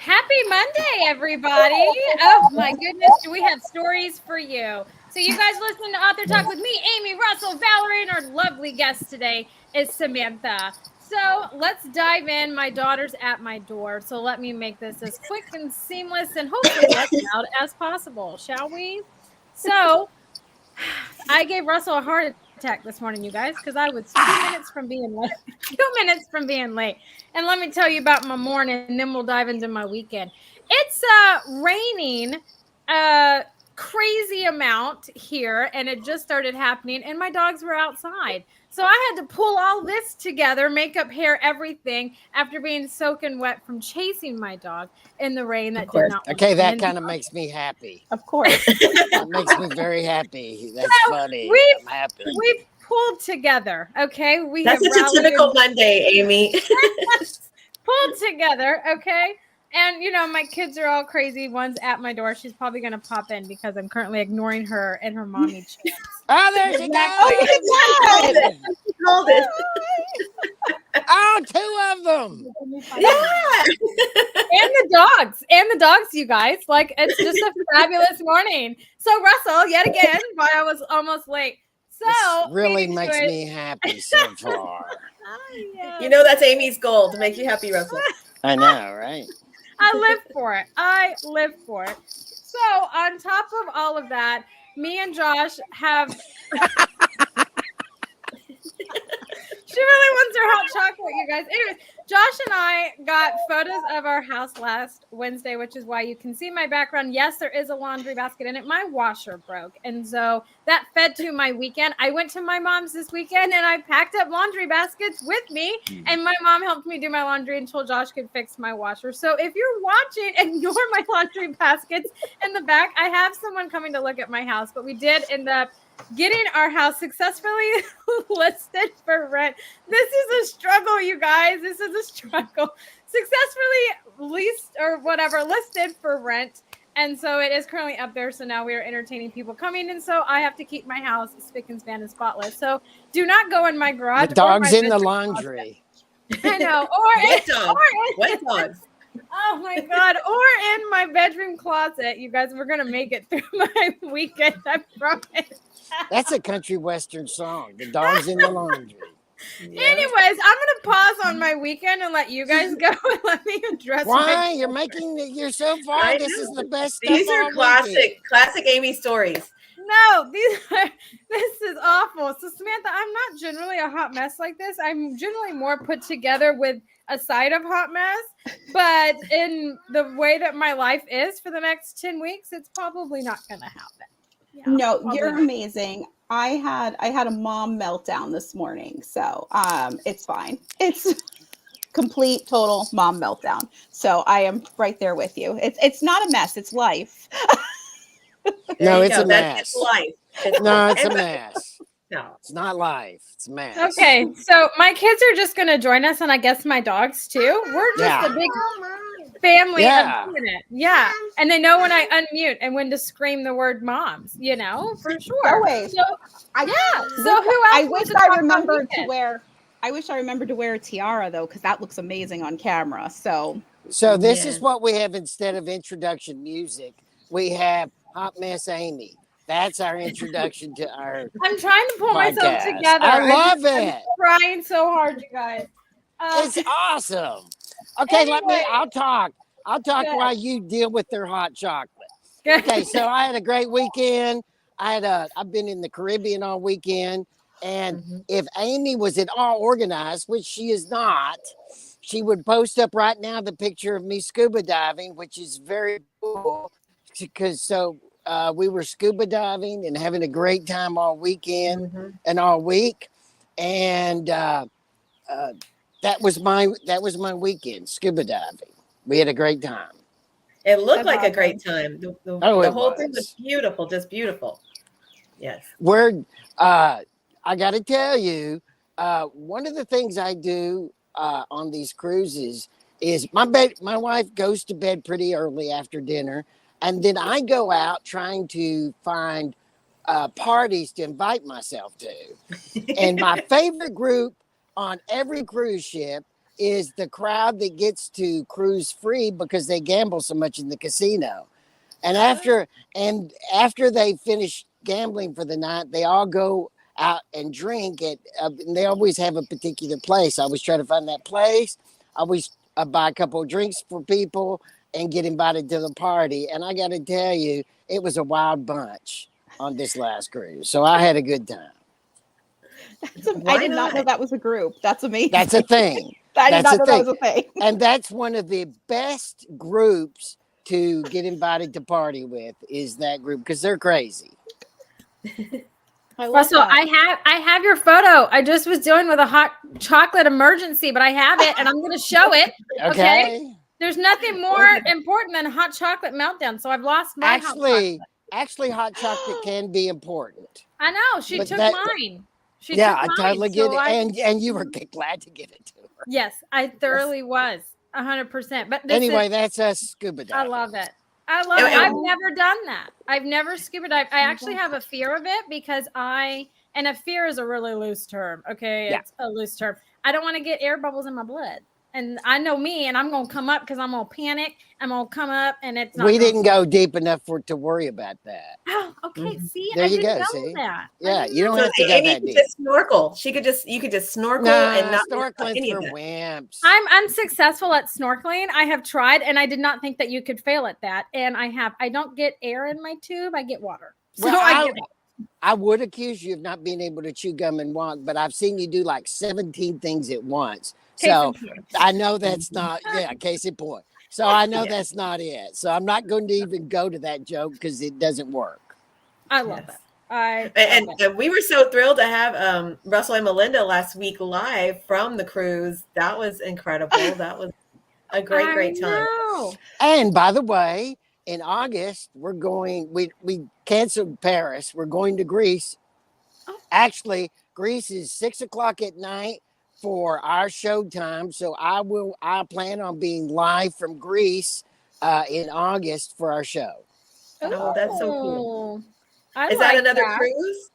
Happy Monday, everybody. Oh my goodness, do we have stories for you? So you guys listen to Author Talk with me, Amy, Russell, Valerie, and our lovely guest today is Samantha. So let's dive in. My daughter's at my door, so let me make this as quick and seamless and hopefully as loud as possible, shall we? So I gave Russell a heart attack this morning, you guys, because I was 2 minutes from being late. 2 minutes from being late. And let me tell you about my morning, and then we'll dive into my weekend. It's raining a crazy amount here, and it just started happening, and my dogs were outside. So I had to pull all this together, makeup, hair, everything, after being soaking wet from chasing my dog in the rain that did not. Okay, that kind of makes me happy. Of course. That makes me very happy. That's funny. I'm happy. We've pulled together, okay? That's such a typical Monday, Amy. Pulled together, okay? And, my kids are all crazy. One's at my door. She's probably going to pop in because I'm currently ignoring her and her mommy chants. Oh, there she goes. Hold it. Oh, two of them. Yeah. And the dogs, you guys. Like, it's just a fabulous morning. So, Russell, yet again, why I was almost late. So this really makes me happy so far. You know that's Amy's goal, to make you happy, Russell. I know, right? I live for it. So on top of all of that, me and Josh have she really wants her hot chocolate, you guys. Anyways, Josh and I got photos of our house last Wednesday, which is why you can see my background. Yes, there is a laundry basket in it. My washer broke. And so that fed to my weekend. I went to my mom's this weekend and I packed up laundry baskets with me. And my mom helped me do my laundry until Josh could fix my washer. So if you're watching, ignore my laundry baskets in the back. I have someone coming to look at my house, but we did end up getting our house successfully listed for rent. This is a struggle, you guys. This is a struggle. Successfully listed for rent. And so it is currently up there. So now we are entertaining people coming. And so I have to keep my house spick and span and spotless. So do not go in my garage. The dog's in the laundry. I know. Wet dogs. Oh my God. Or in my bedroom closet. You guys, we're going to make it through my weekend. I promise. That's a country western song. The dog's in the laundry. Yeah. Anyways, I'm going to pause on my weekend and let you guys go and let me address Why? You're so far. This is the best stuff. These are classic Amy stories. No, this is awful. So Samantha, I'm not generally a hot mess like this. I'm generally more put together with a side of hot mess, but in the way that my life is for the next 10 weeks, it's probably not going to happen. Yeah, no, you're amazing. I had a mom meltdown this morning, so it's fine. It's complete total mom meltdown. So I am right there with you. It's not a mess, it's life. No, it's a mess. It's life. It's a mess. No, it's not life. It's a mess. Okay, so my kids are just going to join us, and I guess my dogs too. We're just a big family of doing it. Yeah. And they know when I unmute and when to scream the word moms, for sure. Always. So, So who else? I wish I remembered to wear a tiara though, because that looks amazing on camera. So this is what we have instead of introduction music. We have Hot Mess Amy. That's our introduction to our I'm trying to pull podcast. myself together. I love it. I'm trying so hard, you guys. It's awesome. Okay, I'll talk while you deal with their hot chocolate. Okay, so I had a great weekend. I've been in the Caribbean all weekend, and if Amy was at all organized, which she is not, she would post up right now the picture of me scuba diving, which is very cool because we were scuba diving and having a great time all weekend and all week, and that was my weekend, scuba diving. We had a great time. It looked like a great time. The whole thing was beautiful, just beautiful. Yes. I got to tell you, one of the things I do on these cruises is my wife goes to bed pretty early after dinner, and then I go out trying to find parties to invite myself to. And my favorite group on every cruise ship is the crowd that gets to cruise free because they gamble so much in the casino. And after they finish gambling for the night, they all go out and drink at. And they always have a particular place. I always try to find that place. I always buy a couple of drinks for people and get invited to the party. And I got to tell you, it was a wild bunch on this last cruise. So I had a good time. I did not know that was a group. That's amazing. That's a thing. I did not know that was a thing. And that's one of the best groups to get invited to party with, is that group, because they're crazy. Russell, I have your photo. I just was dealing with a hot chocolate emergency, but I have it and I'm going to show it. Okay. There's nothing more important than a hot chocolate meltdown. So I've lost my hot chocolate. Actually, hot chocolate can be important. I know. She took mine. I totally get it. And you were glad to give it to her. Yes, I thoroughly was. 100%. But anyway, that's us scuba diving. I love it. I've never done that. I've never scuba dived. I actually have a fear of it because and a fear is a really loose term. Okay. Yeah. It's a loose term. I don't want to get air bubbles in my blood. And I know me, and I'm going to come up because I'm going to panic. I'm going to come up and it's not. We didn't go deep enough to worry about that. Oh, okay. See, there you go. See, yeah, you don't have to go that deep. Just snorkel. You could just snorkel and not snorkeling for wimps. I'm unsuccessful at snorkeling. I have tried, and I did not think that you could fail at that. And I don't get air in my tube. I get water. So I would accuse you of not being able to chew gum and walk, but I've seen you do like 17 things at once. So I know that's not, case in point. So I know that's not it. So I'm not going to even go to that joke because it doesn't work. I love it. And we were so thrilled to have Russell and Melinda last week live from the cruise. That was incredible. That was a great time. And by the way, in August, we're going, we canceled Paris. We're going to Greece. Actually, Greece is 6:00 at night for our show time. So I plan on being live from Greece in August for our show. Oh, that's so cool. Is that another cruise?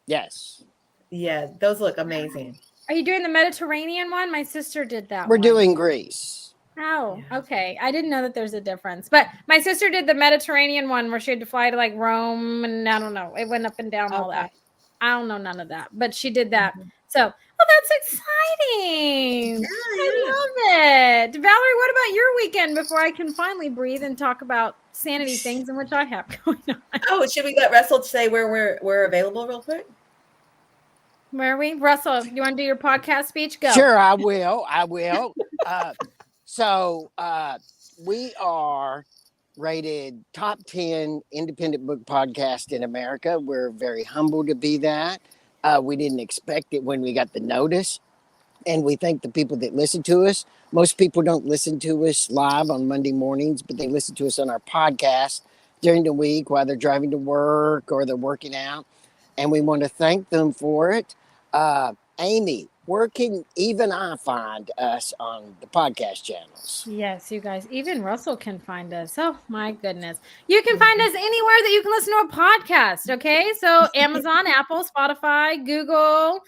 Yes. Yeah, those look amazing. Are you doing the Mediterranean one? My sister did that. We're doing Greece. Oh, okay. I didn't know that there's a difference. But my sister did the Mediterranean one where she had to fly to like Rome, and I don't know. It went up and down all that. I don't know none of that, but she did that. So, that's exciting. Yeah. I love it. Valerie, what about your weekend before I can finally breathe and talk about sanity things in which I have going on? Oh, should we let Russell say where we're available real quick? Where are we? Russell, you want to do your podcast speech? Go. Sure, I will. So we are rated top 10 independent book podcast in America. We're very humbled to be that. We didn't expect it when we got the notice. And we thank the people that listen to us. Most people don't listen to us live on Monday mornings, but they listen to us on our podcast during the week while they're driving to work or they're working out. And we want to thank them for it. Amy, where can even I find us on the podcast channels? Yes, you guys, even Russell can find us. Oh my goodness. You can find us anywhere that you can listen to a podcast. Okay. So Amazon, Apple, Spotify, Google,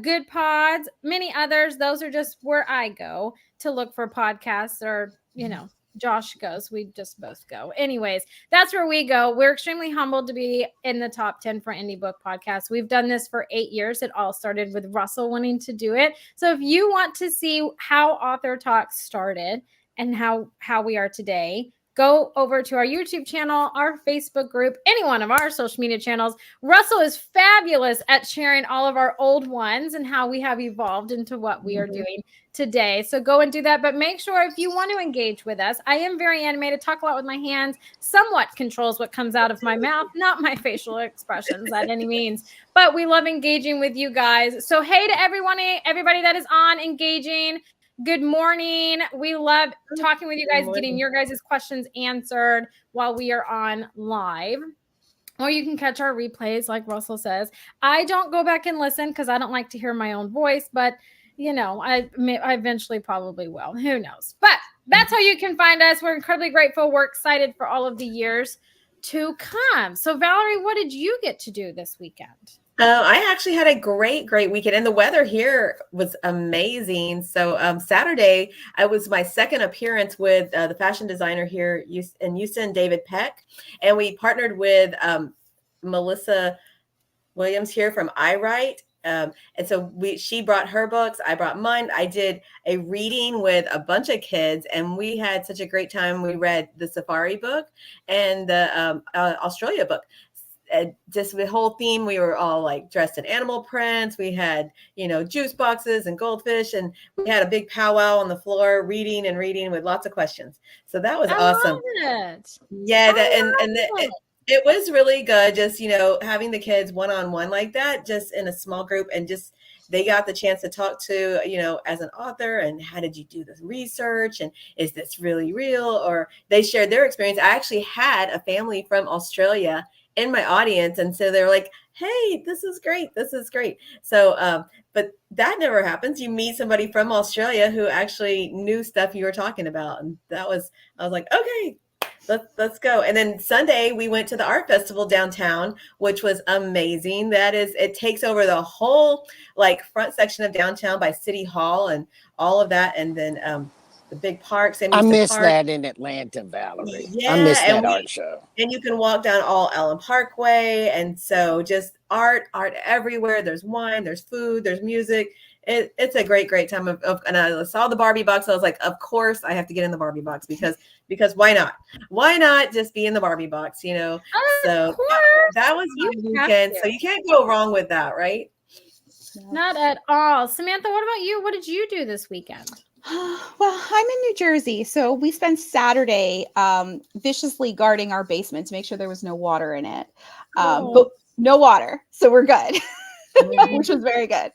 Good Pods, many others. Those are just where I go to look for podcasts, or, Josh goes. We just both go. Anyways, that's where we go. We're extremely humbled to be in the top 10 for indie book podcasts. We've done this for 8 years. It all started with Russell wanting to do it. So if you want to see how Author Talk started and how we are today, go over to our YouTube channel, our Facebook group, any one of our social media channels. Russell is fabulous at sharing all of our old ones and how we have evolved into what we are doing today. So go and do that. But make sure, if you want to engage with us, I am very animated, talk a lot with my hands, somewhat controls what comes out of my mouth, not my facial expressions at any means, but we love engaging with you guys. So hey to everybody that is on engaging. Good morning. We love talking with you guys, getting your guys' questions answered while we are on live. Or you can catch our replays, like Russell says. I don't go back and listen because I don't like to hear my own voice, but I eventually probably will. Who knows? But that's how you can find us. We're incredibly grateful. We're excited for all of the years to come. So Valerie, what did you get to do this weekend? I actually had a great weekend, and the weather here was amazing. So Saturday, I was my second appearance with the fashion designer here in Houston, David Peck, and we partnered with Melissa Williams here from I Write. And so she brought her books, I brought mine. I did a reading with a bunch of kids, and we had such a great time. We read the Safari book and the Australia book. Just the whole theme, we were all like dressed in animal prints. We had, juice boxes and goldfish, and we had a big powwow on the floor, reading with lots of questions. So that was awesome. Love it. Yeah, it was really good. Just, having the kids one-on-one like that, just in a small group, and just they got the chance to talk to, as an author, and how did you do this research, and is this really real? Or they shared their experience. I actually had a family from Australia in my audience, and so they're like, hey, this is great. So but that never happens. You meet somebody from Australia who actually knew stuff you were talking about, and I was like, okay, let's go. And then Sunday we went to the art festival downtown, which was amazing. It takes over the whole like front section of downtown by City Hall and all of that, and then the big parks. I missed that in Atlanta, Valerie. Yeah, I missed that art show. And you can walk down all Allen Parkway, and so just art everywhere. There's wine, there's food, there's music. It's a great time and I saw the Barbie box. I was like, of course I have to get in the Barbie box because why not? Why not just be in the Barbie box, So that was my weekend. So you can't go wrong with that, right? Not at all. Samantha, what about you? What did you do this weekend? Well, I'm in New Jersey, so we spent Saturday viciously guarding our basement to make sure there was no water in it. But no water, so we're good, which was very good.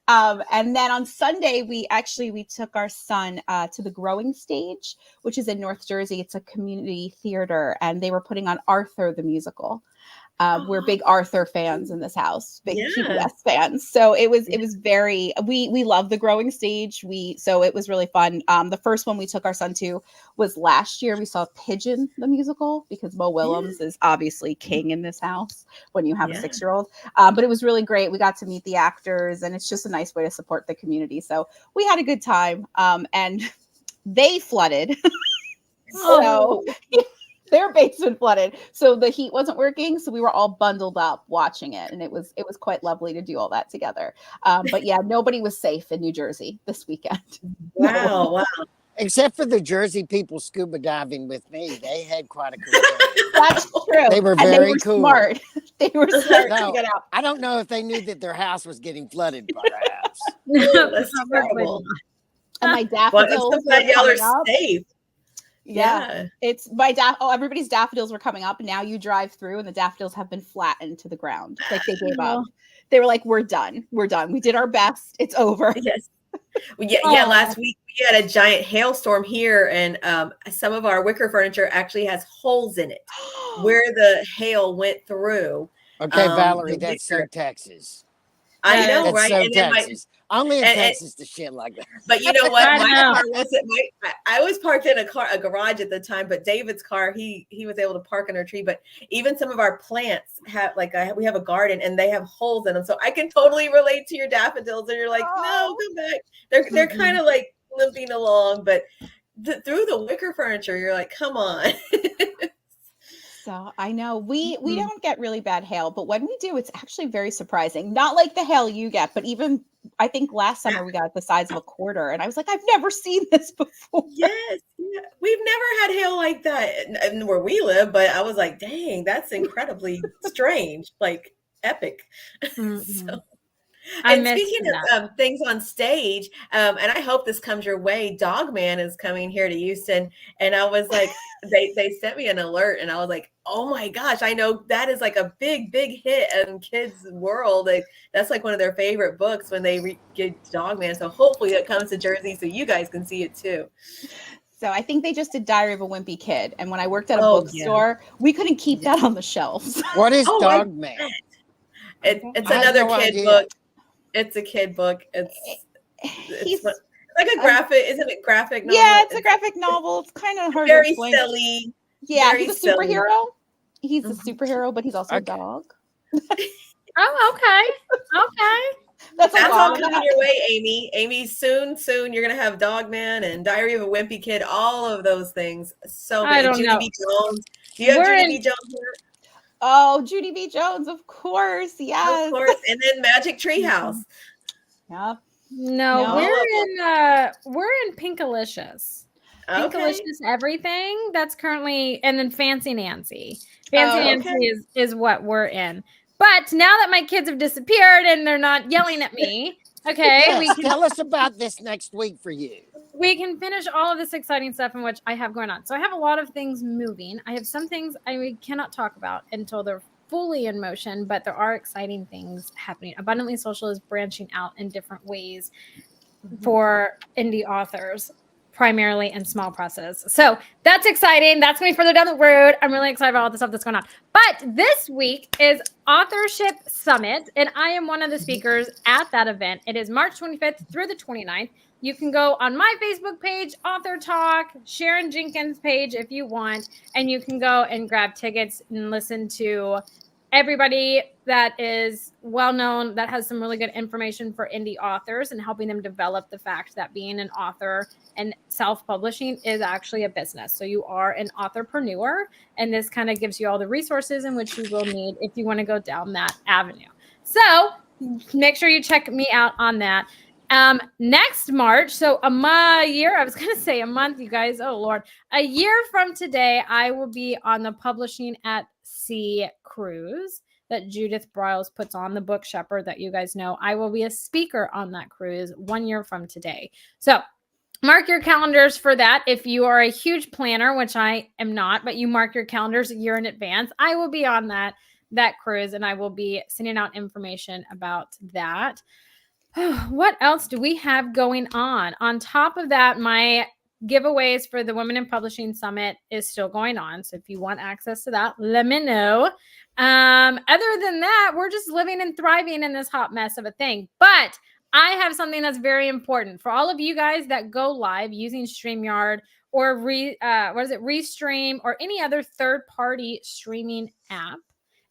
And then on Sunday, we took our son to the Growing Stage, which is in North Jersey. It's a community theater, and they were putting on Arthur the musical. We're big Arthur fans in this house, big PBS fans. So it was very, we love the Growing Stage. So it was really fun. The first one we took our son to was last year. We saw Pigeon, the musical, because Mo Willems is obviously king in this house when you have a 6-year-old. But it was really great. We got to meet the actors, and it's just a nice way to support the community. So we had a good time. And they flooded. So their basement flooded, so the heat wasn't working, so we were all bundled up watching it, and it was quite lovely to do all that together. But yeah, nobody was safe in New Jersey this weekend. Wow. Except for the Jersey people scuba diving with me. They had quite a cool day. That's true. They were very cool. Smart. They were smart to get out. I don't know if they knew that their house was getting flooded, perhaps. That's terrible. And my daffodils y'all are safe. Yeah. It's everybody's daffodils were coming up, and now you drive through and the daffodils have been flattened to the ground. Like they gave up. They were like, we're done. We did our best. It's over. Yes. Last week we had a giant hailstorm here, and some of our wicker furniture actually has holes in it where the hail went through. Okay, Valerie, that's so Texas. I know, that's right? So and Texas. Only in Texas the shit like that. But you know what? I was parked in a garage at the time, but David's car, he was able to park under a tree. But even some of our plants have we have a garden, and they have holes in them. So I can totally relate to your daffodils. And you're like, no, come back. They're kind of like limping along, but through the wicker furniture, you're like, come on. So I know we don't get really bad hail, but when we do, it's actually very surprising. Not like the hail you get, but even I think last summer we got the size of a quarter, and I was like, I've never seen this before. Yes, we've never had hail like that where we live, but I was like, dang, that's incredibly strange, like epic. So. And speaking of things on stage, and I hope this comes your way, Dogman is coming here to Houston. And I was like, they sent me an alert, and I was like, oh my gosh, I know that is like a big hit in kids' world. That's like one of their favorite books when they get Dogman. So hopefully it comes to Jersey so you guys can see it too. So I think they just did Diary of a Wimpy Kid. And when I worked at a bookstore, we couldn't keep that on the shelves. What is Dogman? It's another kid book. It's a kid book. It's like a graphic, isn't it? Graphic novel? Yeah, it's a graphic novel. It's kind of hard to explain. Very silly. Yeah, he's a superhero. He's a superhero, but he's also a dog. Oh, okay. That's a That's lot all of coming that. your way, Amy. Amy, soon you're gonna have Dogman and Diary of a Wimpy Kid, all of those things. So I don't Judy know. B. Jones. Do you have We're Judy in- B. Jones here? Oh, Judy B. Jones, of course. Yes. Of course. And then Magic Treehouse. Yep. No, No. All of them. we're in Pinkalicious. Okay. Pinkalicious everything. That's currently, and then Fancy Nancy. Fancy Oh, Nancy okay. is what we're in. But now that my kids have disappeared and they're not yelling at me, okay, Yes, tell us about this next week for you. we can finish all of this exciting stuff in which I have going on. So I have a lot of things moving. I have some things I cannot talk about until they're fully in motion, but there are exciting things happening. Abundantly Social is branching out in different ways for indie authors, primarily in small presses. So that's exciting. That's going to be further down the road. I'm really excited about all the stuff that's going on. But this week is Authorship Summit, and I am one of the speakers at that event. It is March 25th through the 29th. You can go on my Facebook page, AuthorTalk, Sharon Jenkins' page if you want, and you can go and grab tickets and listen to everybody that is well known, that has some really good information for indie authors and helping them develop the fact that being an author and self-publishing is actually a business. So you are an authorpreneur, and this kind of gives you all the resources in which you will need if you want to go down that avenue. So make sure you check me out on that. Next March, so a year, I was going to say a month, you guys, oh Lord, a year from today, I will be on the Publishing at Sea cruise that Judith Briles puts on, the book Shepherd that you guys know. I will be a speaker on that cruise 1 year from today. So mark your calendars for that. If you are a huge planner, which I am not, but you mark your calendars a year in advance, I will be on that cruise, and I will be sending out information about that. What else do we have going on? On top of that, my giveaways for the Women in Publishing Summit is still going on. So if you want access to that, let me know. Other than that, we're just living and thriving in this hot mess of a thing. But I have something that's very important for all of you guys that go live using StreamYard or Restream or any other third-party streaming app.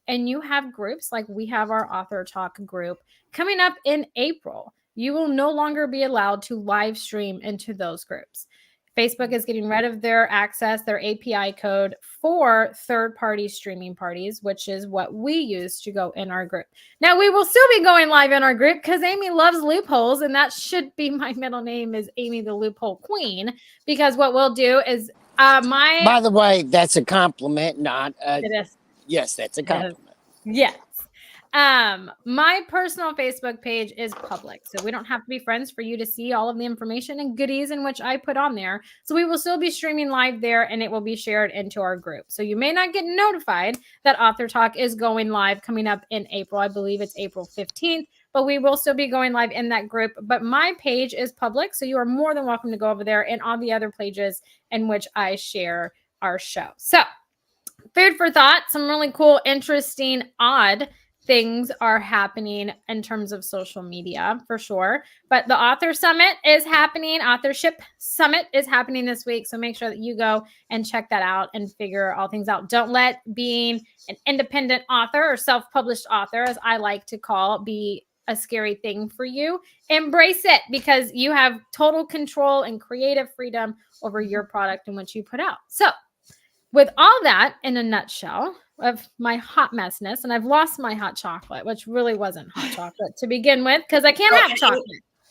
And you have groups like we have our AuthorTalk group coming up in April. You will no longer be allowed to live stream into those groups. Facebook is getting rid of their access, their API code for third-party streaming parties, which is what we use to go in our group. Now, we will still be going live in our group because Amy loves loopholes, and that should be my middle name is Amy the Loophole Queen, because what we'll do is By the way, that's a compliment, not it is. yes, that's a compliment. Yes. My personal Facebook page is public, so we don't have to be friends for you to see all of the information and goodies in which I put on there. So we will still be streaming live there, and it will be shared into our group. So you may not get notified that AuthorTalk is going live coming up in April. I believe it's April 15th, but we will still be going live in that group. But my page is public, so you are more than welcome to go over there and all the other pages in which I share our show. So food for thought, some really cool, interesting, odd things are happening in terms of social media for sure. But the author summit is happening. Authorship summit is happening this week. So make sure that you go and check that out and figure all things out. Don't let being an independent author or self-published author, as I like to call, be a scary thing for you. Embrace it, because you have total control and creative freedom over your product and what you put out. So with all that in a nutshell of my hot messness, and I've lost my hot chocolate, which really wasn't hot chocolate to begin with, because I can't have chocolate.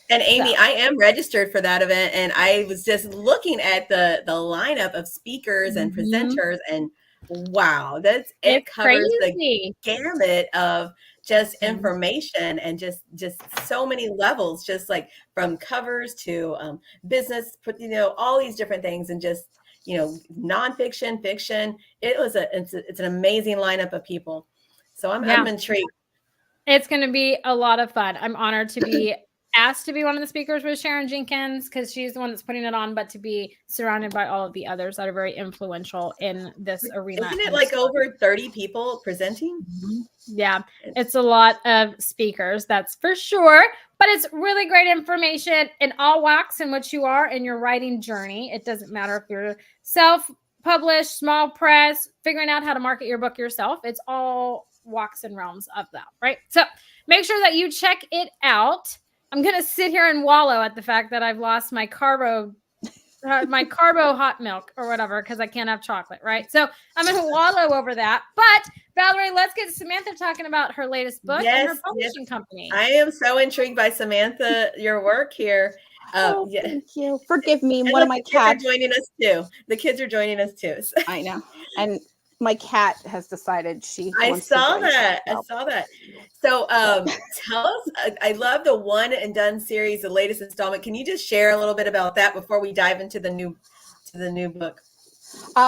And Amy, I am registered for that event, and I was just looking at the lineup of speakers and presenters, and wow, it covers the gamut of just information and just so many levels, just like from covers to business, all these different things, and just nonfiction, fiction. It's an amazing lineup of people. So I'm intrigued. It's going to be a lot of fun. I'm honored to be asked to be one of the speakers with Sharon Jenkins, because she's the one that's putting it on, but to be surrounded by all of the others that are very influential in this arena. Isn't it like over 30 people presenting? Mm-hmm. Yeah, it's a lot of speakers, that's for sure. But it's really great information in all walks in which you are in your writing journey. It doesn't matter if you're self-published, small press, figuring out how to market your book yourself. It's all walks and realms of that, right? So make sure that you check it out. I'm going to sit here and wallow at the fact that I've lost my carbo hot milk or whatever, because I can't have chocolate, right? So I'm going to wallow over that. But Valerie, let's get Samantha talking about her latest book and her publishing company. I am so intrigued by Samantha, your work here. Thank you. Forgive me. And one of my cats are joining us too. The kids are joining us too. So. I know. And my cat has decided I saw that. So tell us, I love the one and done series, the latest installment. Can you just share a little bit about that before we dive into the new book?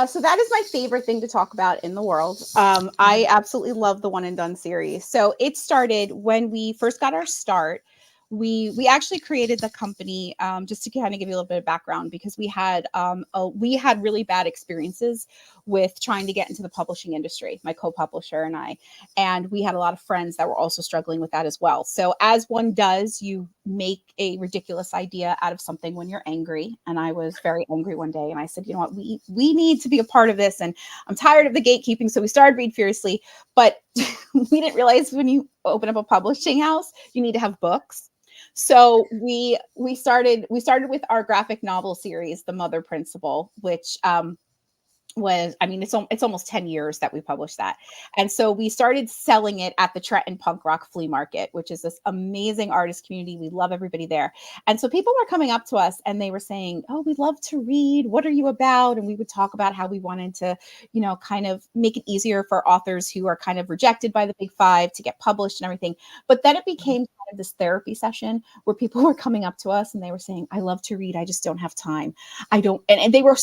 So that is my favorite thing to talk about in the world. I absolutely love the one and done series. So it started when we first got our start. We actually created the company just to kind of give you a little bit of background, because we had really bad experiences with trying to get into the publishing industry, my co-publisher and we had a lot of friends that were also struggling with that as well. So as one does, you make a ridiculous idea out of something when you're angry. And I was very angry one day and I said, you know what, we need to be a part of this. And I'm tired of the gatekeeping. So we started Read Fiercely, but we didn't realize when you open up a publishing house, you need to have books. So we started with our graphic novel series, The Mother Principle, which it's almost 10 years that we published that. And so we started selling it at the Trenton Punk Rock Flea Market, which is this amazing artist community. We love everybody there. And so people were coming up to us and they were saying, oh, we love to read. What are you about? And we would talk about how we wanted to, kind of make it easier for authors who are kind of rejected by the big five to get published and everything. But then it became kind of this therapy session where people were coming up to us and they were saying, I love to read. I just don't have time. I don't. And they were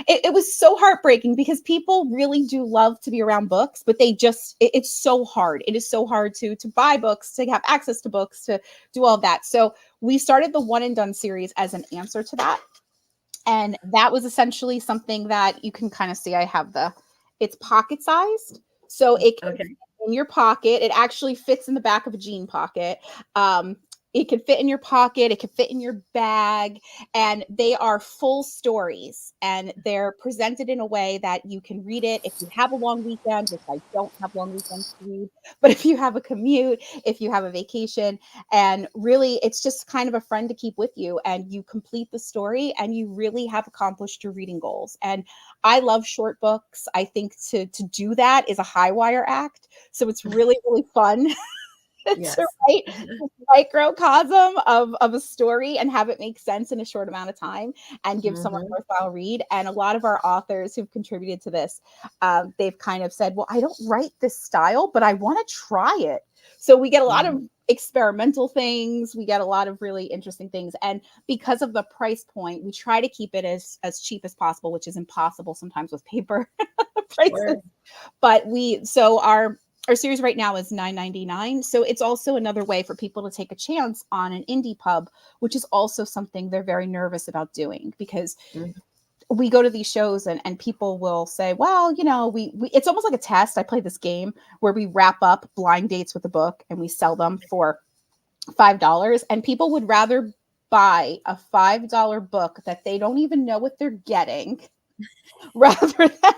it was so heartbreaking, because people really do love to be around books, but it's so hard. It is so hard to buy books, to have access to books, to do all of that. So we started the one and done series as an answer to that. And that was essentially something that you can kind of see. It's pocket sized. So it can fit in your pocket. It actually fits in the back of a jean pocket. It can fit in your pocket. It can fit in your bag. And they are full stories. And they're presented in a way that you can read it if you have a long weekend, which I don't have long weekends to read. But if you have a commute, if you have a vacation, and really it's just kind of a friend to keep with you, and you complete the story and you really have accomplished your reading goals. And I love short books. I think to do that is a high wire act. So it's really, really fun. To write a microcosm of a story and have it make sense in a short amount of time and give someone a worthwhile read. And a lot of our authors who've contributed to this, they've kind of said, well, I don't write this style, but I want to try it. So we get a lot of experimental things. We get a lot of really interesting things. And because of the price point, we try to keep it as cheap as possible, which is impossible sometimes with paper prices. Sure. But our series right now is $9.99. So it's also another way for people to take a chance on an indie pub, which is also something they're very nervous about doing, because we go to these shows and people will say, well, we it's almost like a test. I play this game where we wrap up blind dates with a book and we sell them for $5. And people would rather buy a $5 book that they don't even know what they're getting rather than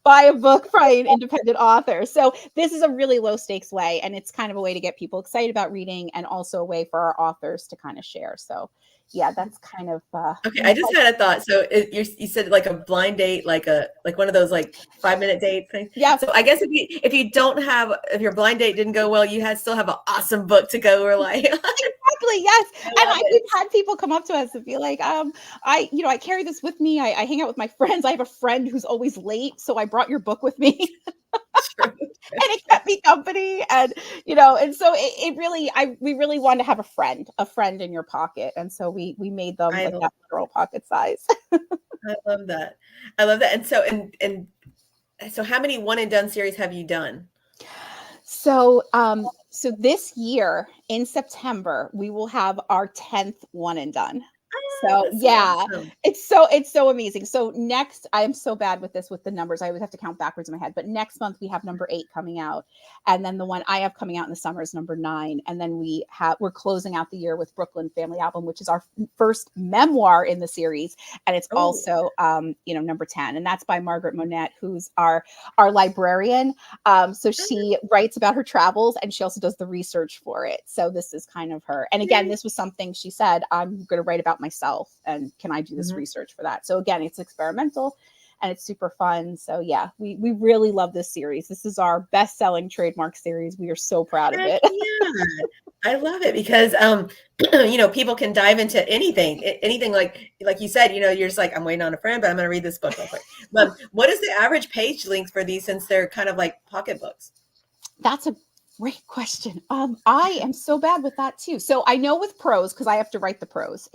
buy a book by an independent author. So this is a really low stakes way. And it's kind of a way to get people excited about reading, and also a way for our authors to kind of share. So yeah, that's kind of okay. I just had a thought. So you said like a blind date, like one of those like 5-minute dates things. Yeah. So I guess if your blind date didn't go well, you still have an awesome book to go rely on. Exactly. Yes. And we've had people come up to us and be like, I carry this with me. I hang out with my friends. I have a friend who's always late, so I brought your book with me. And it kept me company. And and so we really wanted to have a friend in your pocket. And so we made them like that literal pocket size. I love that. And so so how many one and done series have you done? So this year in September, we will have our 10th one and done. So That's yeah, awesome. it's so amazing. So next, I am so bad with this with the numbers. I always have to count backwards in my head. But next month we have number 8 coming out, and then the one I have coming out in the summer is number 9, and then we're closing out the year with Brooklyn Family Album, which is our first memoir in the series, and it's Oh, also number 10, and that's by Margaret Monette, who's our librarian. So she writes about her travels, and she also does the research for it. So this is kind of her. And again, this was something she said, I'm going to write about myself, and can I do this research for that? So again, it's experimental and it's super fun. So yeah, we really love this series. This is our best-selling trademark series. We are so proud of heck it. yeah. I love it because people can dive into anything like you said, you're just like, I'm waiting on a friend, but I'm going to read this book real quick. But what is the average page length for these, since they're kind of like pocketbooks? That's a great question. I am so bad with that too. So I know with prose, because I have to write the prose,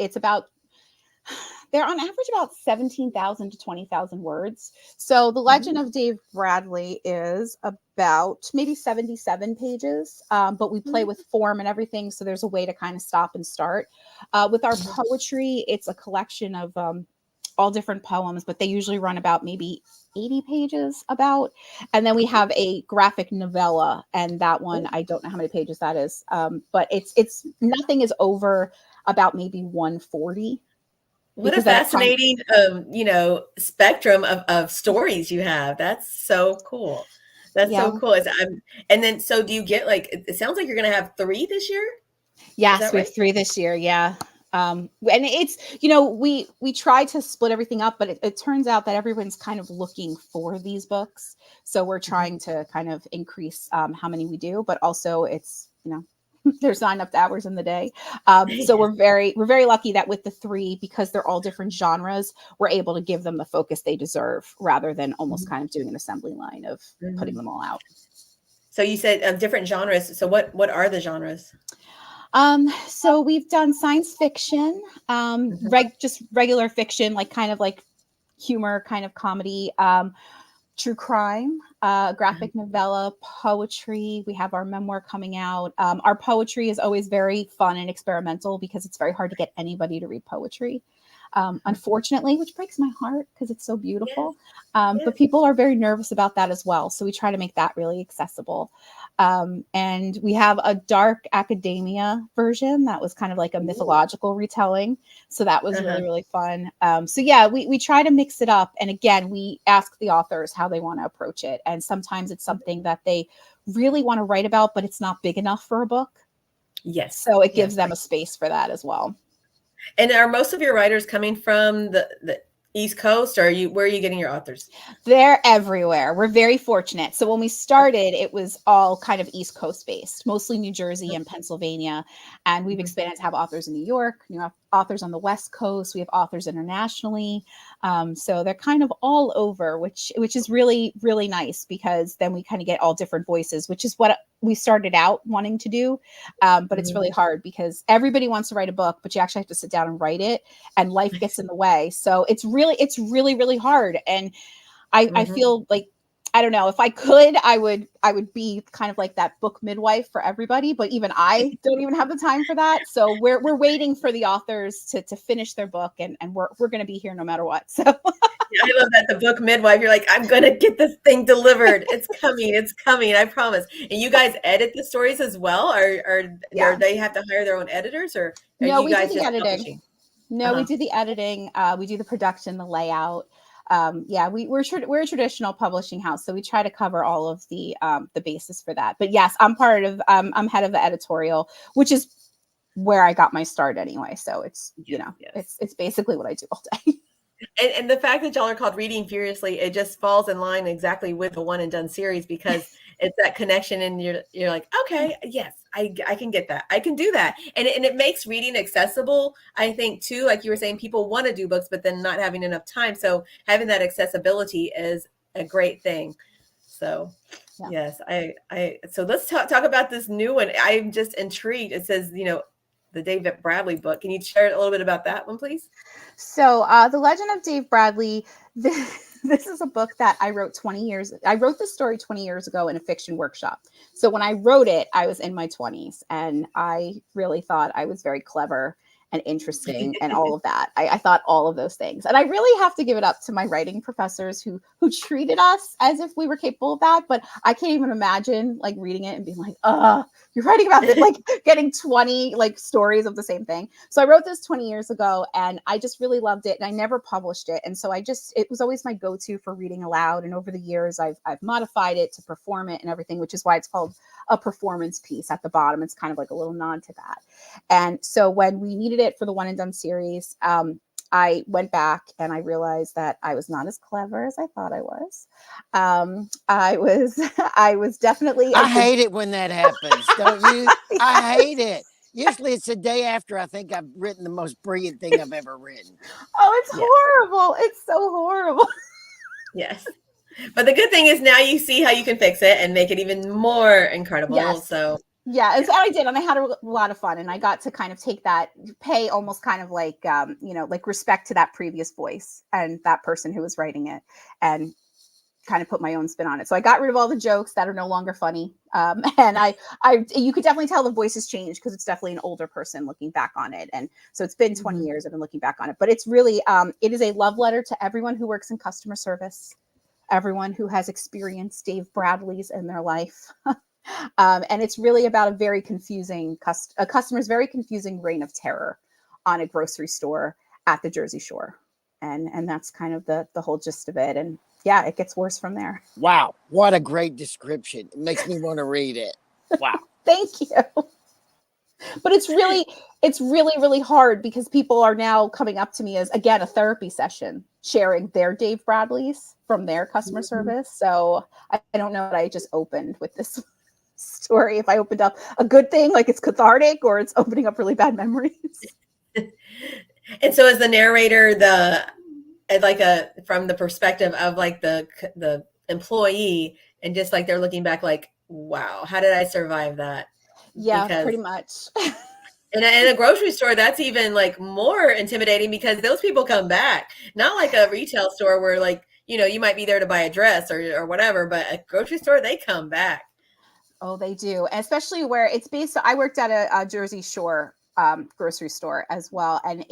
they're on average about 17,000 to 20,000 words. So The Legend of Dave Bradley is about maybe 77 pages, but we play with form and everything. So there's a way to kind of stop and start. With our poetry, it's a collection of all different poems, but they usually run about maybe 80 pages about. And then we have a graphic novella, and that one, I don't know how many pages that is, but it's nothing is over about maybe 140. What a fascinating, spectrum of stories you have. That's so cool. That's so Yeah. cool. And then, so do you get it sounds like you're going to have 3 this year? Yes, that we right? have 3 this year. Yeah. And it's, we try to split everything up, but it turns out that everyone's kind of looking for these books. So we're trying to kind of increase how many we do, but also it's, there's not enough hours in the day. So we're very lucky that with the 3, because they're all different genres, we're able to give them the focus they deserve, rather than almost kind of doing an assembly line of putting them all out. So you said different genres. So what are the genres? So we've done science fiction, just regular fiction, like kind of like humor, kind of comedy, true crime, graphic novella, poetry. We have our memoir coming out. Our poetry is always very fun and experimental, because it's very hard to get anybody to read poetry. Unfortunately, which breaks my heart because it's so beautiful. But people are very nervous about that as well. So we try to make that really accessible. And we have a dark academia version that was kind of like a mythological retelling. So that was really, really fun. So yeah, we try to mix it up. And again, we ask the authors how they want to approach it. And sometimes it's something that they really want to write about, but it's not big enough for a book. Yes. So it gives them a space for that as well. And are most of your writers coming from the East Coast, or where are you getting your authors? They're everywhere. We're very fortunate. So when we started, it was all kind of East Coast based, mostly New Jersey and Pennsylvania. And we've expanded to have authors in New York, authors on the West Coast. We have authors internationally. So they're kind of all over, which is really, really nice, because then we kind of get all different voices, which is what we started out wanting to do. But it's really hard, because everybody wants to write a book, but you actually have to sit down and write it, and life gets in the way. So it's really, really hard. And I feel like, I don't know, if I could, I would be kind of like that book midwife for everybody, but even I don't even have the time for that. So we're waiting for the authors to finish their book, and we're going to be here no matter what. So I love that, the book midwife. You're like, I'm going to get this thing delivered. It's coming. I promise. And you guys edit the stories as well, or they have to hire their own editors, or are no, you we guys do the just editing. publishing? No, we do the editing. We do the production, the layout. We're a traditional publishing house, so we try to cover all of the basis for that. But yes, I'm I'm head of the editorial, which is where I got my start anyway. So it's it's basically what I do all day. And the fact that y'all are called Reading Furiously, it just falls in line exactly with the one and done series, because it's that connection, and you're like, okay, yes, I can get that. I can do that. And it makes reading accessible, I think, too. Like you were saying, people want to do books, but then not having enough time. So having that accessibility is a great thing. So yes, so let's talk about this new one. I'm just intrigued. It says, the David Bradley book. Can you share a little bit about that one, please? So The Legend of Dave Bradley, this is a book that I wrote I wrote this story 20 years ago in a fiction workshop. So when I wrote it, I was in my 20s, and I really thought I was very clever and interesting and all of that. I thought all of those things. And I really have to give it up to my writing professors who treated us as if we were capable of that. But I can't even imagine like reading it and being like, you're writing about it, like getting 20 like stories of the same thing. So I wrote this 20 years ago and I just really loved it and I never published it. And so it was always my go-to for reading aloud. And over the years, I've modified it to perform it and everything, which is why it's called a performance piece at the bottom. It's kind of like a little nod to that. And so when we needed it for the One and Done series, I went back and I realized that I was not as clever as I thought I was. I was definitely. I hate it when that happens, don't you? I hate it. Usually it's the day after I think I've written the most brilliant thing I've ever written. Oh, it's horrible. It's so horrible. Yes. But the good thing is now you see how you can fix it and make it even more incredible. Yes. So yeah, and so I did, and I had a lot of fun, and I got to kind of take that, pay almost kind of like, like respect to that previous voice and that person who was writing it, and kind of put my own spin on it. So I got rid of all the jokes that are no longer funny, and you could definitely tell the voice has changed because it's definitely an older person looking back on it, and so it's been 20 years I've been looking back on it. But it's really, it is a love letter to everyone who works in customer service, everyone who has experienced Dave Bradley's in their life. And it's really about a very confusing customer's very confusing reign of terror on a grocery store at the Jersey Shore. And that's kind of the whole gist of it. And yeah, it gets worse from there. Wow. What a great description. It makes me want to read it. Wow. Thank you. But it's really, really hard because people are now coming up to me as, again, a therapy session, sharing their Dave Bradley's from their customer service. So I don't know what I just opened with this story. If I opened up a good thing, like it's cathartic, or it's opening up really bad memories. And so as the narrator, from the perspective of like the employee, and just like they're looking back like, wow, how did I survive that? Yeah, pretty much. In a grocery store, that's even like more intimidating because those people come back. Not like a retail store where like, you might be there to buy a dress or whatever, but a grocery store, they come back. Oh, they do. And especially where it's based. I worked at a Jersey Shore grocery store as well. And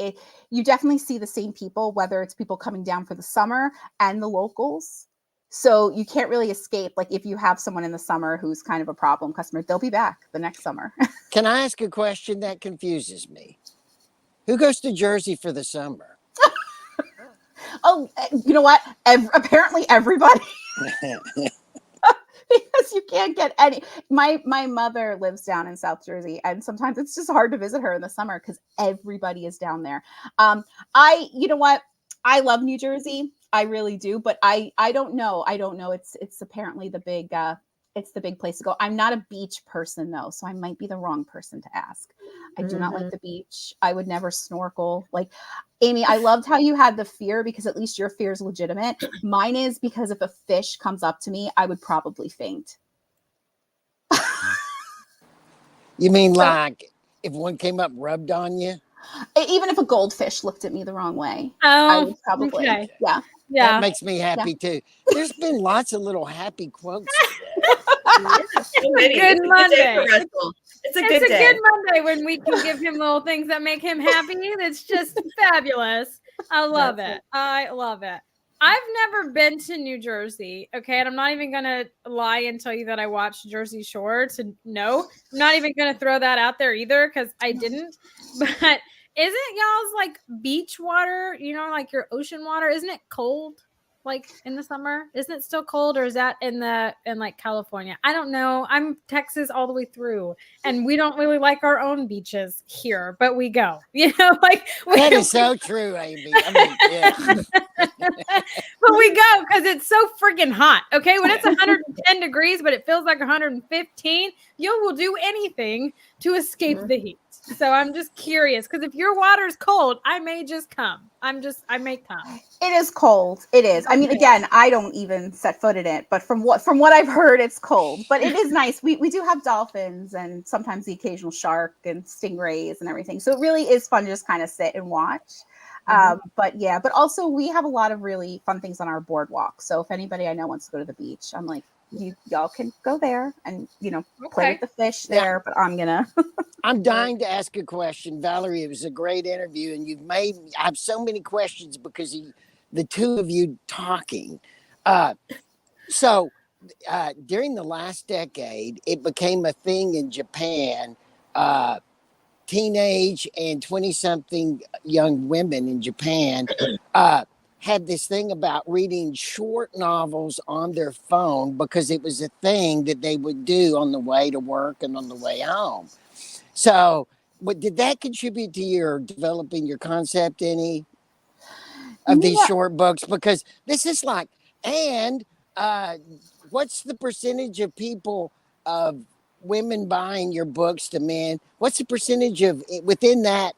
you definitely see the same people, whether it's people coming down for the summer and the locals. So you can't really escape. Like if you have someone in the summer who's kind of a problem customer, they'll be back the next summer. Can I ask a question that confuses me? Who goes to Jersey for the summer? Oh, you know what? Apparently everybody. Because you can't get any. My mother lives down in South Jersey, and sometimes it's just hard to visit her in the summer because everybody is down there. You know what? I love New Jersey. I really do, but I don't know. It's apparently the big place to go. I'm not a beach person though, so I might be the wrong person to ask. I do not like the beach. I would never snorkel. Like, Amy, I loved how you had the fear because at least your fear is legitimate. Mine is because if a fish comes up to me, I would probably faint. You mean like if one came up and rubbed on you? Even if a goldfish looked at me the wrong way, oh, I would probably. Okay. Yeah. That makes me happy too. There's been lots of little happy quotes today. Good Monday. It's a good Monday when we can give him little things that make him happy. That's just fabulous. I love it. I love it. I've never been to New Jersey. Okay. And I'm not even going to lie and tell you that I watched Jersey Shore to know. I'm not even going to throw that out there either because I didn't. But isn't y'all's like beach water, like your ocean water, isn't it cold? Like in the summer, isn't it still cold, or is that in like California? I don't know. I'm Texas all the way through, and we don't really like our own beaches here, but we go. Like that is so true, Amy. I mean, yeah. But we go because it's so freaking hot. Okay, when it's 110 degrees, but it feels like 115, you will do anything to escape the heat. So I'm just curious because if your water's cold, I may just come. I may come. It is cold. It is. I mean, again, I don't even set foot in it, but from what I've heard, it's cold. But it is nice. We do have dolphins and sometimes the occasional shark and stingrays and everything. So it really is fun to just kind of sit and watch. But also we have a lot of really fun things on our boardwalk. So if anybody I know wants to go to the beach, I'm like, y'all can go there and, play with the fish there, but I'm dying to ask a question. Valerie, it was a great interview, and I have so many questions because of the two of you talking. So during the last decade, it became a thing in Japan. Teenage and 20-something young women in Japan had this thing about reading short novels on their phone because it was a thing that they would do on the way to work and on the way home. So, did that contribute to your developing your concept any of these short books? Because this is like, and what's the percentage of people of women buying your books to men? What's the percentage of within that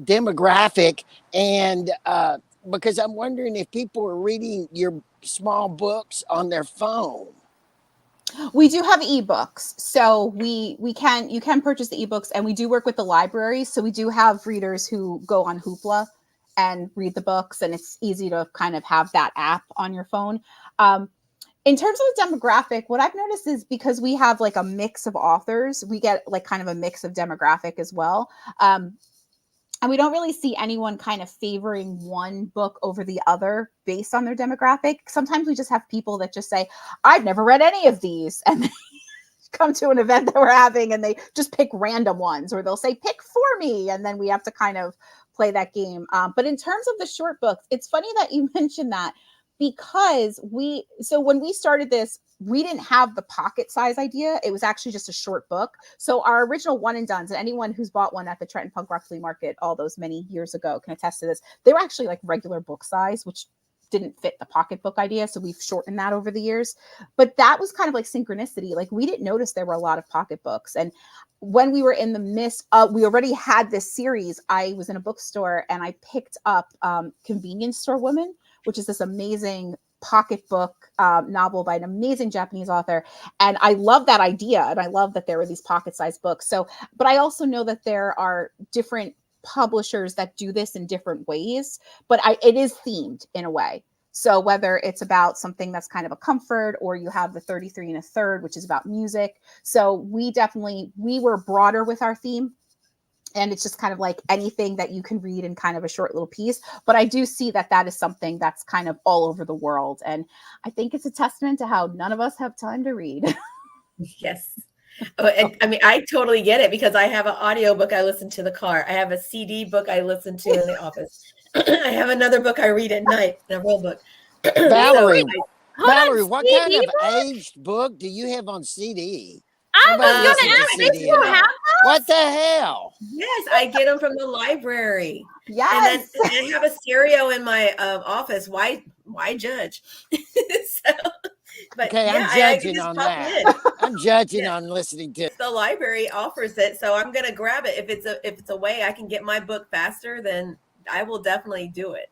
demographic? And because I'm wondering if people are reading your small books on their phone. We do have ebooks, so you can purchase the ebooks, and we do work with the libraries. So we do have readers who go on Hoopla and read the books, and it's easy to kind of have that app on your phone. In terms of the demographic, what I've noticed is because we have like a mix of authors, we get like kind of a mix of demographic as well. And we don't really see anyone kind of favoring one book over the other based on their demographic. Sometimes we just have people that just say, I've never read any of these. And they come to an event that we're having and they just pick random ones, or they'll say, pick for me. And then we have to kind of play that game. But in terms of the short books, it's funny that you mentioned that, because when we started this, we didn't have the pocket size idea. It was actually just a short book. So our original one and dones, and anyone who's bought one at the Trenton Punk Rock Flea Market all those many years ago can attest to this. They were actually like regular book size, which didn't fit the pocketbook idea. So we've shortened that over the years. But that was kind of like synchronicity. Like we didn't notice there were a lot of pocketbooks. And when we were in the midst of, we already had this series. I was in a bookstore and I picked up Convenience Store Woman, which is this amazing pocketbook novel by an amazing Japanese author. And I love that idea. And I love that there were these pocket-sized books. So, but I also know that there are different publishers that do this in different ways, but it is themed in a way. So whether it's about something that's kind of a comfort, or you have the 33 1/3, which is about music. So we were broader with our theme. And it's just kind of like anything that you can read in kind of a short little piece. But I do see that is something that's kind of all over the world. And I think it's a testament to how none of us have time to read. Yes. And, I mean, I totally get it, because I have an audio book I listen to in the car. I have a CD book I listen to in the office. I have another book I read at night, a real book. Valerie, Valerie, what kind of aged book do you have on CD? I was going to ask if you have those? What the hell? Yes, I get them from the library. Yes. And then I have a stereo in my office. Why judge? Okay, I'm judging on that. I'm judging on listening to it. The library offers it, so I'm going to grab it. If it's a way I can get my book faster, then I will definitely do it.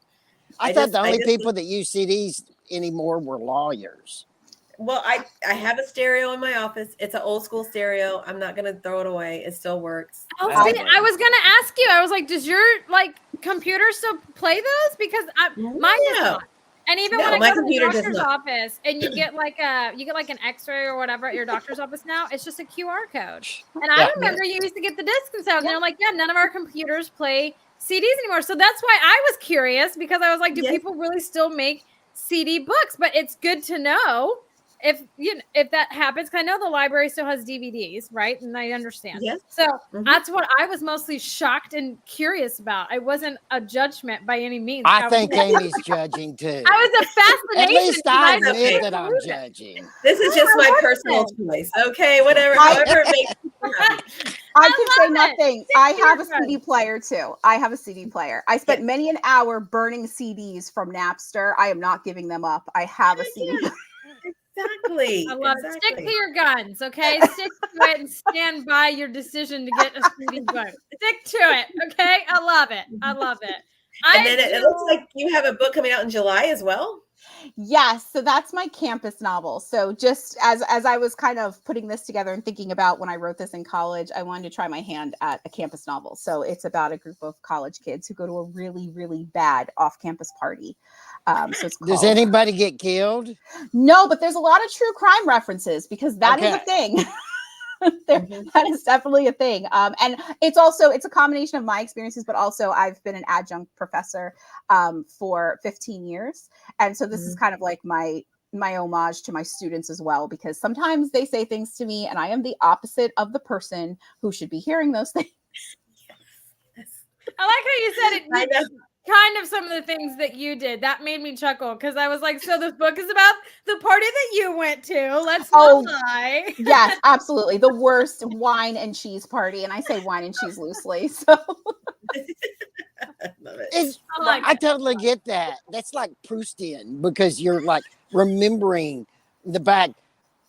I thought the only people that use CDs anymore were lawyers. Well, I have a stereo in my office. It's an old school stereo. I'm not going to throw it away. It still works. I was going to ask you. I was like, does your computer still play those? Because mine does not. And even when I go to the doctor's office and you get like an X-ray or whatever at your doctor's office now, it's just a QR code. And I remember you used to get the discs and stuff, and they're like, none of our computers play CDs anymore. So that's why I was curious, because I was like, do people really still make CD books? But it's good to know if that happens, because I know the library still has DVDs, right? And I understand. Yes. So that's what I was mostly shocked and curious about. I wasn't a judgment by any means. I think Amy's judging too. I was a fascination. At least I admit that I'm judging. This is just my personal choice. Okay, whatever. However it makes you happy. I can say nothing. I have a CD player too. I have a CD player. I spent many an hour burning CDs from Napster. I am not giving them up. I have a CD player. Exactly. I love it. Stick to your guns, okay? Stick to it and stand by your decision to get a CD book. Stick to it, okay? I love it. And then it looks like you have a book coming out in July as well. Yes, so that's my campus novel. So just as I was kind of putting this together and thinking about when I wrote this in college, I wanted to try my hand at a campus novel. So it's about a group of college kids who go to a really, really bad off-campus party. So it's called... Does anybody get killed? No, but there's a lot of true crime references because that is a thing. That is definitely a thing. And it's a combination of my experiences, but also I've been an adjunct professor for 15 years. And so this is kind of like my homage to my students as well, because sometimes they say things to me and I am the opposite of the person who should be hearing those things. I like how you said it. Kind of some of the things that you did that made me chuckle, because I was like, so this book is about the party that you went to. Let's not lie. Yes, absolutely. The worst wine and cheese party. And I say wine and cheese loosely. So I love it. I totally get that. That's like Proustian, because you're like remembering the back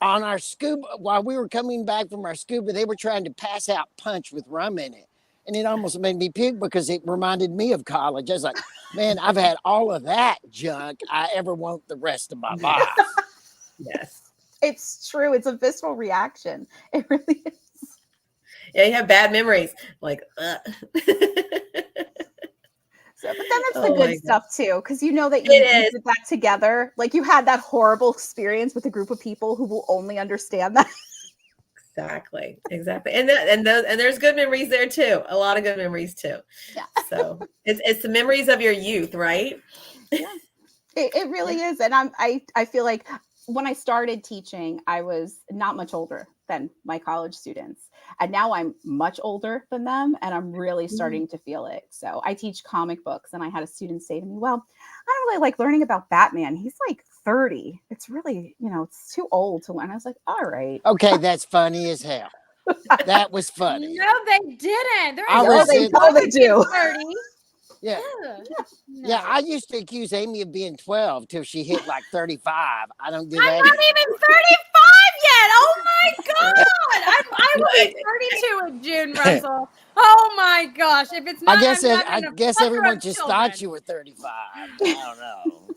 on our scuba. While we were coming back from our scuba, they were trying to pass out punch with rum in it. And it almost made me puke because it reminded me of college. I was like, man, I've had all of that junk I ever want the rest of my life. Yes. It's true. It's a visceral reaction. It really is. Yeah, you have bad memories. Like, So, but then it's the good stuff too, because you know that you did that together. Like you had that horrible experience with a group of people who will only understand that. Exactly. And there's good memories there too. A lot of good memories too. Yeah. So it's the memories of your youth, right? Yeah. It really is. And I feel like when I started teaching, I was not much older than my college students. And now I'm much older than them, and I'm really starting to feel it. So I teach comic books, and I had a student say to me, well, I don't really like learning about Batman. He's like 30. It's really, it's too old to learn. I was like, all right. Okay, that's funny as hell. That was funny. No, they didn't. They do. 30. Yeah. Yeah, I used to accuse Amy of being 12 till she hit like 35. I don't do that. I'm not even 35 yet. Oh my God. I will be 32 in June, Russell. Oh my gosh. If it's not, I guess everyone just thought you were 35. I don't know.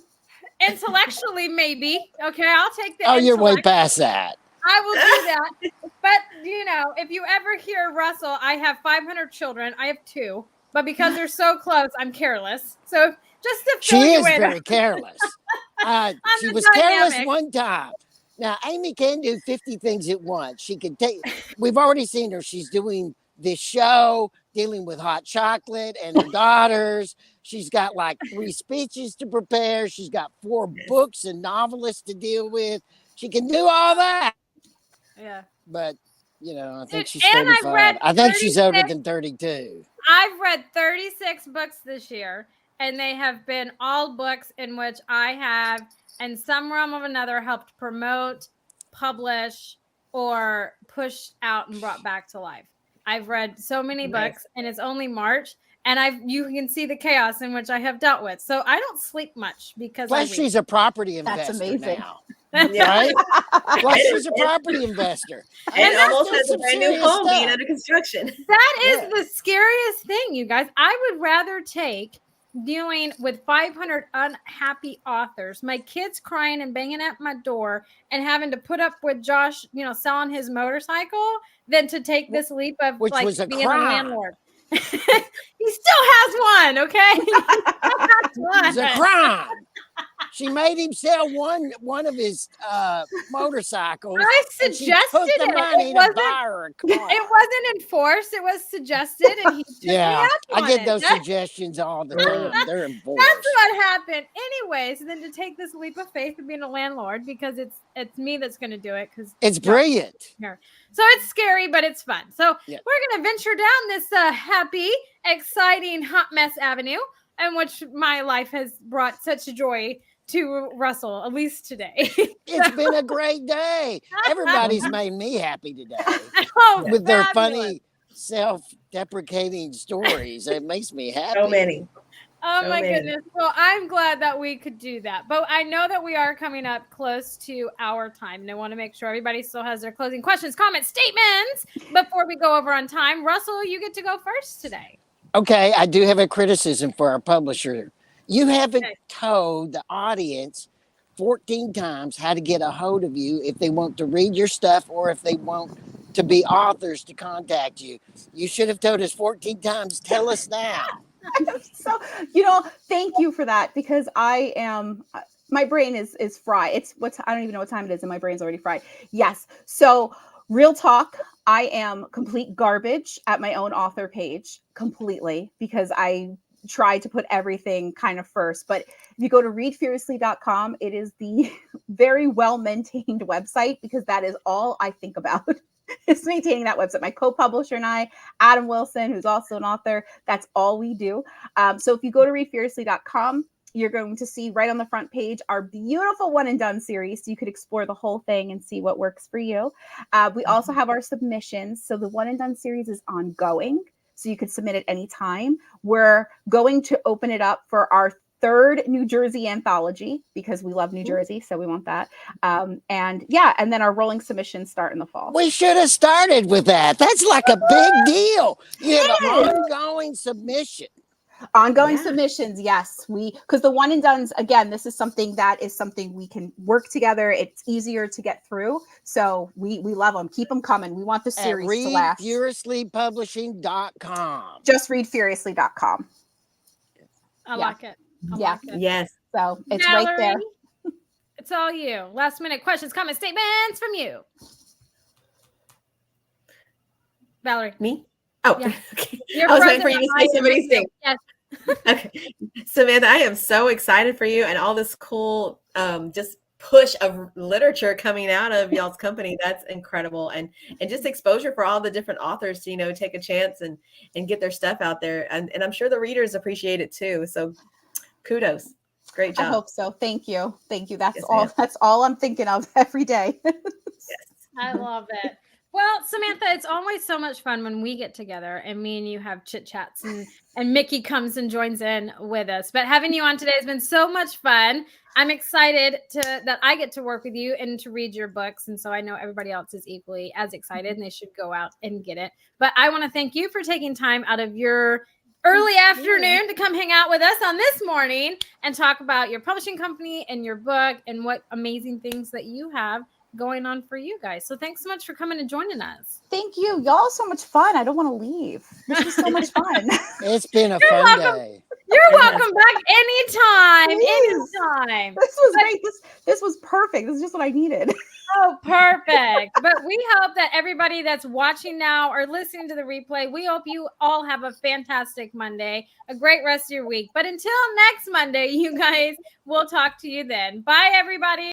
Intellectually, maybe. Okay, I'll take the you're way past that. I will do that. But, if you ever hear Russell, I have 500 children. I have 2. But because they're so close, I'm careless. So just to fill you in. She is very careless. She was careless one time. Now, Amy can do 50 things at once. She can we've already seen her. She's doing this show, dealing with hot chocolate and her daughters. She's got like 3 speeches to prepare. She's got 4 books and novelists to deal with. She can do all that. Yeah. But, I think she's 35. I think she's older than 32. I've read 36 books this year, and they have been all books in which I have, in some realm or another, helped promote, publish, or push out and brought back to life. I've read so many books, and it's only March, and you can see the chaos in which I have dealt with. So I don't sleep much because she's a property investor. That's amazing. Now. Right? Plus, she's a property investor. And almost has a brand new home being under construction. That is the scariest thing, you guys. I would rather take dealing with 500 unhappy authors, my kids crying and banging at my door, and having to put up with Josh, selling his motorcycle, than to take this leap of being a landlord. He still has one, okay? It's a crime. She made him sell one of his motorcycles. I suggested the money to buy her a car. It wasn't enforced. It was suggested, and he took me up on I get those suggestions all the time. They're enforced. That's what happened. Anyways, then to take this leap of faith of being a landlord, because it's me that's going to do it. Because it's brilliant. So it's scary, but it's fun. So we're going to venture down this happy, exciting, hot mess avenue, in which my life has brought such joy to Russell, at least today. It's been a great day. Everybody's made me happy today with their funny, self-deprecating stories. It makes me happy. So many. Oh my goodness. Well, I'm glad that we could do that. But I know that we are coming up close to our time. And I want to make sure everybody still has their closing questions, comments, statements before we go over on time. Russell, you get to go first today. Okay, I do have a criticism for our publisher. You haven't Okay. told the audience 14 times how to get a hold of you if they want to read your stuff or if they want to be authors to contact you. You should have told us 14 times. Tell us now. So, thank you for that, because I am, my brain is fried. I don't even know what time it is and my brain's already fried. Yes. So, real talk, I am complete garbage at my own author page completely, because I tried to put everything kind of first. But if you go to readfuriously.com, it is the very well maintained website, because that is all I think about. Is maintaining that website. My co-publisher and I, Adam Wilson, who's also an author, that's all we do. So if you go to readfuriously.com, you're going to see right on the front page our beautiful one and done series. So you could explore the whole thing and see what works for you. We also have our submissions. So the one and done series is ongoing, so you could submit at any time. We're going to open it up for our third New Jersey anthology, because we love New Jersey, so we want that. And then our rolling submissions start in the fall. We should have started with that. That's like a big deal. You have an ongoing submission. Ongoing submissions, yes. Because the one and dones, again, this is something we can work together. It's easier to get through. So we love them. Keep them coming. We want the series to last. readfuriouslypublishing.com. Just readfuriously.com. I like it. Like it. Yes. So it's Valerie, right there. It's all you. Last minute questions, comments, statements from you. Valerie. Me? Oh, yeah. Okay. You're I was waiting for you to say somebody's name. Yes. Okay. Samantha, I am so excited for you and all this cool just push of literature coming out of y'all's company. That's incredible. And just exposure for all the different authors to, take a chance and get their stuff out there. And I'm sure the readers appreciate it too. So kudos. Great job. I hope so. Thank you. That's Yes, all. ma'am. That's all I'm thinking of every day. Yes. I love it. Well, Samantha, it's always so much fun when we get together and me and you have chit chats and Mickey comes and joins in with us. But having you on today has been so much fun. I'm excited that I get to work with you and to read your books. And so I know everybody else is equally as excited and they should go out and get it. But I want to thank you for taking time out of your early afternoon to come hang out with us on this morning and talk about your publishing company and your book and what amazing things that you have going on for you guys. So thanks so much for coming and joining us. Thank you. Y'all so much fun. I don't want to leave. This was so much fun. It's been a fun day. You're welcome back anytime. Please. Anytime. This was great. This was perfect. This is just what I needed. Oh, perfect. But we hope that everybody that's watching now or listening to the replay, we hope you all have a fantastic Monday, a great rest of your week. But until next Monday, you guys, we'll talk to you then. Bye, everybody.